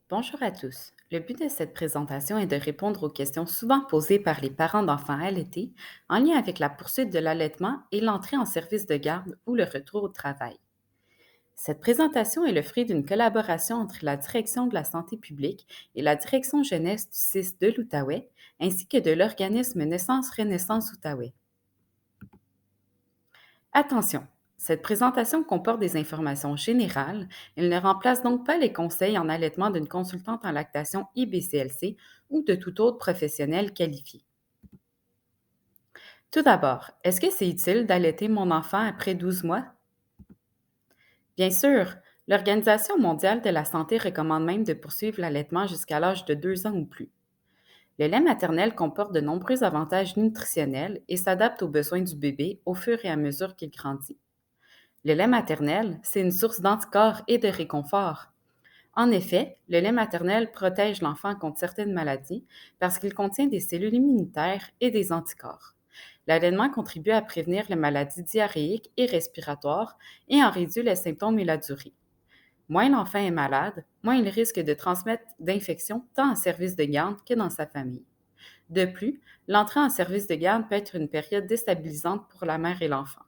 Bonjour à tous. Le but de cette présentation est de répondre aux questions souvent posées par les parents d'enfants allaités en lien avec la poursuite de l'allaitement et l'entrée en service de garde ou le retour au travail. Cette présentation est le fruit d'une collaboration entre la Direction de la santé publique et la Direction jeunesse du CIS de l'Outaouais, ainsi que de l'organisme Naissance-Renaissance Outaouais. Attention, cette présentation comporte des informations générales. Elle ne remplace donc pas les conseils en allaitement d'une consultante en lactation IBCLC ou de tout autre professionnel qualifié. Tout d'abord, est-ce que c'est utile d'allaiter mon enfant après 12 mois? Bien sûr, l'Organisation mondiale de la santé recommande même de poursuivre l'allaitement jusqu'à l'âge de 2 ans ou plus. Le lait maternel comporte de nombreux avantages nutritionnels et s'adapte aux besoins du bébé au fur et à mesure qu'il grandit. Le lait maternel, c'est une source d'anticorps et de réconfort. En effet, le lait maternel protège l'enfant contre certaines maladies parce qu'il contient des cellules immunitaires et des anticorps. L'allaitement contribue à prévenir les maladies diarrhéiques et respiratoires et en réduit les symptômes et la durée. Moins l'enfant est malade, moins il risque de transmettre d'infections tant en service de garde que dans sa famille. De plus, l'entrée en service de garde peut être une période déstabilisante pour la mère et l'enfant.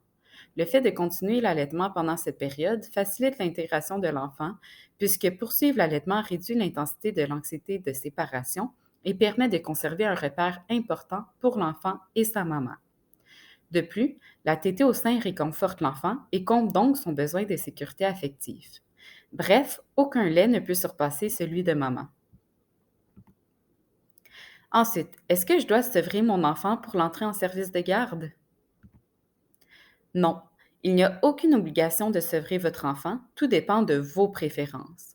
Le fait de continuer l'allaitement pendant cette période facilite l'intégration de l'enfant, puisque poursuivre l'allaitement réduit l'intensité de l'anxiété de séparation et permet de conserver un repère important pour l'enfant et sa maman. De plus, la tétée au sein réconforte l'enfant et comble donc son besoin de sécurité affective. Bref, aucun lait ne peut surpasser celui de maman. Ensuite, est-ce que je dois sevrer mon enfant pour l'entrée en service de garde? Non, il n'y a aucune obligation de sevrer votre enfant, tout dépend de vos préférences.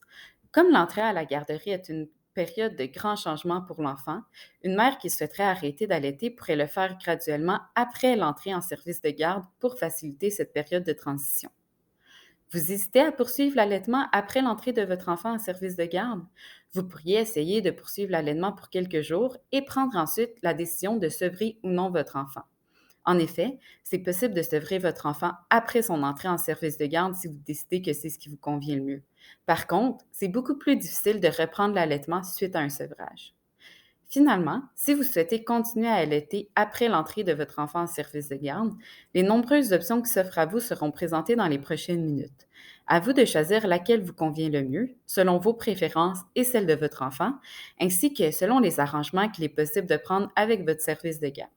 Comme l'entrée à la garderie est une période de grands changements pour l'enfant, une mère qui souhaiterait arrêter d'allaiter pourrait le faire graduellement après l'entrée en service de garde pour faciliter cette période de transition. Vous hésitez à poursuivre l'allaitement après l'entrée de votre enfant en service de garde? Vous pourriez essayer de poursuivre l'allaitement pour quelques jours et prendre ensuite la décision de sevrer ou non votre enfant. En effet, c'est possible de sevrer votre enfant après son entrée en service de garde si vous décidez que c'est ce qui vous convient le mieux. Par contre, c'est beaucoup plus difficile de reprendre l'allaitement suite à un sevrage. Finalement, si vous souhaitez continuer à allaiter après l'entrée de votre enfant en service de garde, les nombreuses options qui s'offrent à vous seront présentées dans les prochaines minutes. À vous de choisir laquelle vous convient le mieux, selon vos préférences et celles de votre enfant, ainsi que selon les arrangements qu'il est possible de prendre avec votre service de garde.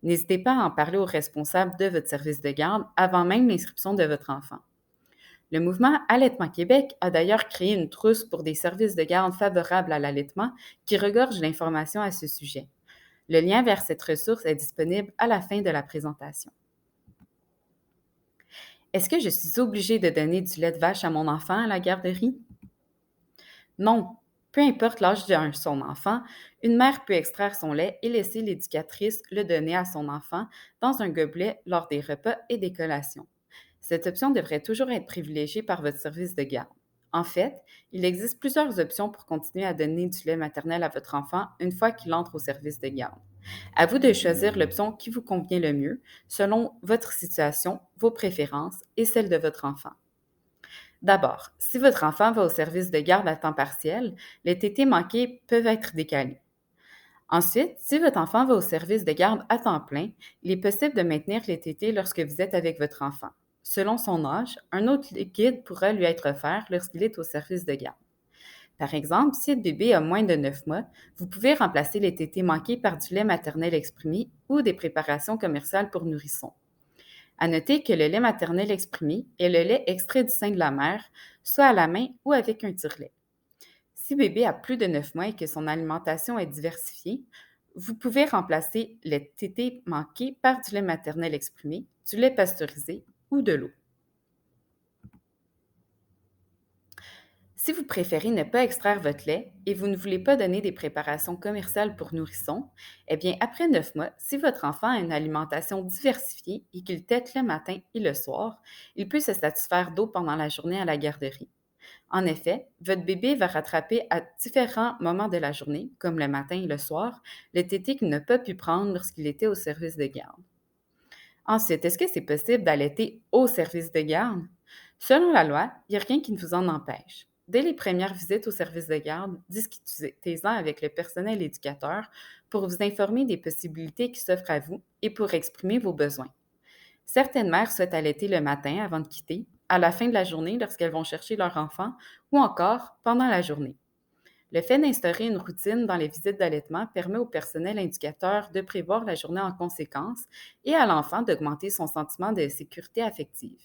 N'hésitez pas à en parler aux responsables de votre service de garde avant même l'inscription de votre enfant. Le mouvement Allaitement Québec a d'ailleurs créé une trousse pour des services de garde favorables à l'allaitement qui regorge d'informations à ce sujet. Le lien vers cette ressource est disponible à la fin de la présentation. Est-ce que je suis obligée de donner du lait de vache à mon enfant à la garderie? Non. Peu importe l'âge de son enfant, une mère peut extraire son lait et laisser l'éducatrice le donner à son enfant dans un gobelet lors des repas et des collations. Cette option devrait toujours être privilégiée par votre service de garde. En fait, il existe plusieurs options pour continuer à donner du lait maternel à votre enfant une fois qu'il entre au service de garde. À vous de choisir l'option qui vous convient le mieux selon votre situation, vos préférences et celles de votre enfant. D'abord, si votre enfant va au service de garde à temps partiel, les tétés manqués peuvent être décalés. Ensuite, si votre enfant va au service de garde à temps plein, il est possible de maintenir les tétés lorsque vous êtes avec votre enfant. Selon son âge, un autre liquide pourra lui être offert lorsqu'il est au service de garde. Par exemple, si le bébé a moins de 9 mois, vous pouvez remplacer les tétés manqués par du lait maternel exprimé ou des préparations commerciales pour nourrissons. À noter que le lait maternel exprimé est le lait extrait du sein de la mère, soit à la main ou avec un tire-lait. Si bébé a plus de 9 mois et que son alimentation est diversifiée, vous pouvez remplacer les tétés manqués par du lait maternel exprimé, du lait pasteurisé ou de l'eau. Si vous préférez ne pas extraire votre lait et vous ne voulez pas donner des préparations commerciales pour nourrissons, eh bien, après 9 mois, si votre enfant a une alimentation diversifiée et qu'il tète le matin et le soir, il peut se satisfaire d'eau pendant la journée à la garderie. En effet, votre bébé va rattraper à différents moments de la journée, comme le matin et le soir, le tété qu'il n'a pas pu prendre lorsqu'il était au service de garde. Ensuite, est-ce que c'est possible d'allaiter au service de garde? Selon la loi, il n'y a rien qui ne vous en empêche. Dès les premières visites au service de garde, discutez-en avec le personnel éducateur pour vous informer des possibilités qui s'offrent à vous et pour exprimer vos besoins. Certaines mères souhaitent allaiter le matin avant de quitter, à la fin de la journée lorsqu'elles vont chercher leur enfant ou encore pendant la journée. Le fait d'instaurer une routine dans les visites d'allaitement permet au personnel indicateur de prévoir la journée en conséquence et à l'enfant d'augmenter son sentiment de sécurité affective.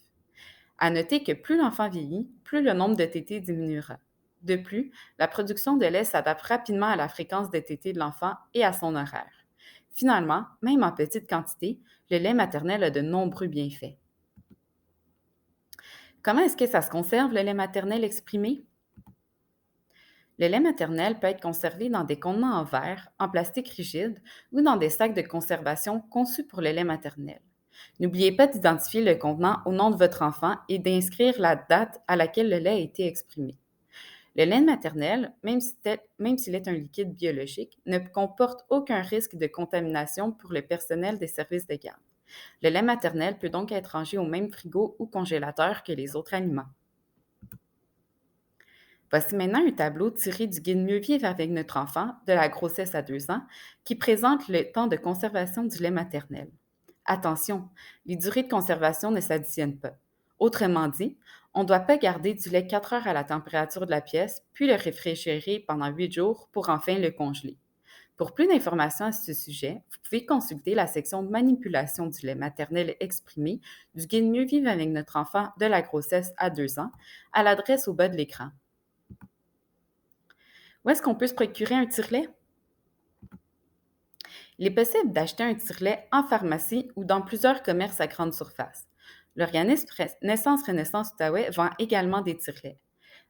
À noter que plus l'enfant vieillit, plus le nombre de tétés diminuera. De plus, la production de lait s'adapte rapidement à la fréquence des tétés de l'enfant et à son horaire. Finalement, même en petite quantité, le lait maternel a de nombreux bienfaits. Comment est-ce que ça se conserve, le lait maternel exprimé? Le lait maternel peut être conservé dans des contenants en verre, en plastique rigide ou dans des sacs de conservation conçus pour le lait maternel. N'oubliez pas d'identifier le contenant au nom de votre enfant et d'inscrire la date à laquelle le lait a été exprimé. Le lait maternel, même s'il est un liquide biologique, ne comporte aucun risque de contamination pour le personnel des services de garde. Le lait maternel peut donc être rangé au même frigo ou congélateur que les autres aliments. Voici maintenant un tableau tiré du guide Mieux vivre avec notre enfant de la grossesse à 2 ans qui présente le temps de conservation du lait maternel. Attention, les durées de conservation ne s'additionnent pas. Autrement dit, on ne doit pas garder du lait 4 heures à la température de la pièce, puis le réfrigérer pendant 8 jours pour enfin le congeler. Pour plus d'informations à ce sujet, vous pouvez consulter la section de manipulation du lait maternel exprimé du guide Mieux vivre avec notre enfant de la grossesse à 2 ans à l'adresse au bas de l'écran. Où est-ce qu'on peut se procurer un tire-lait? Il est possible d'acheter un tire-lait en pharmacie ou dans plusieurs commerces à grande surface. L'organisme Naissance Renaissance Outaouais vend également des tire-laits.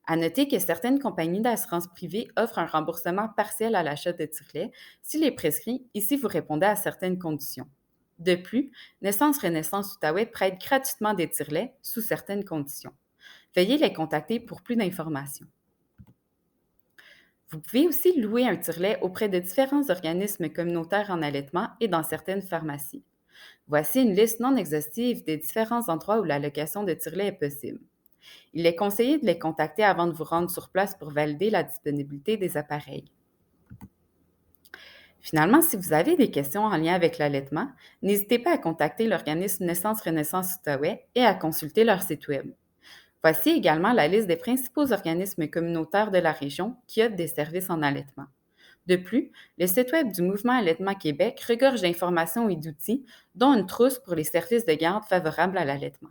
À noter que certaines compagnies d'assurance privée offrent un remboursement partiel à l'achat de tire-lait s'il est prescrit et si vous répondez à certaines conditions. De plus, Naissance Renaissance Outaouais prête gratuitement des tire-laits sous certaines conditions. Veuillez les contacter pour plus d'informations. Vous pouvez aussi louer un tire-lait auprès de différents organismes communautaires en allaitement et dans certaines pharmacies. Voici une liste non exhaustive des différents endroits où la location de tire-lait est possible. Il est conseillé de les contacter avant de vous rendre sur place pour valider la disponibilité des appareils. Finalement, si vous avez des questions en lien avec l'allaitement, n'hésitez pas à contacter l'organisme Naissance Renaissance Outaouais et à consulter leur site Web. Voici également la liste des principaux organismes communautaires de la région qui offrent des services en allaitement. De plus, le site Web du Mouvement Allaitement Québec regorge d'informations et d'outils, dont une trousse pour les services de garde favorables à l'allaitement.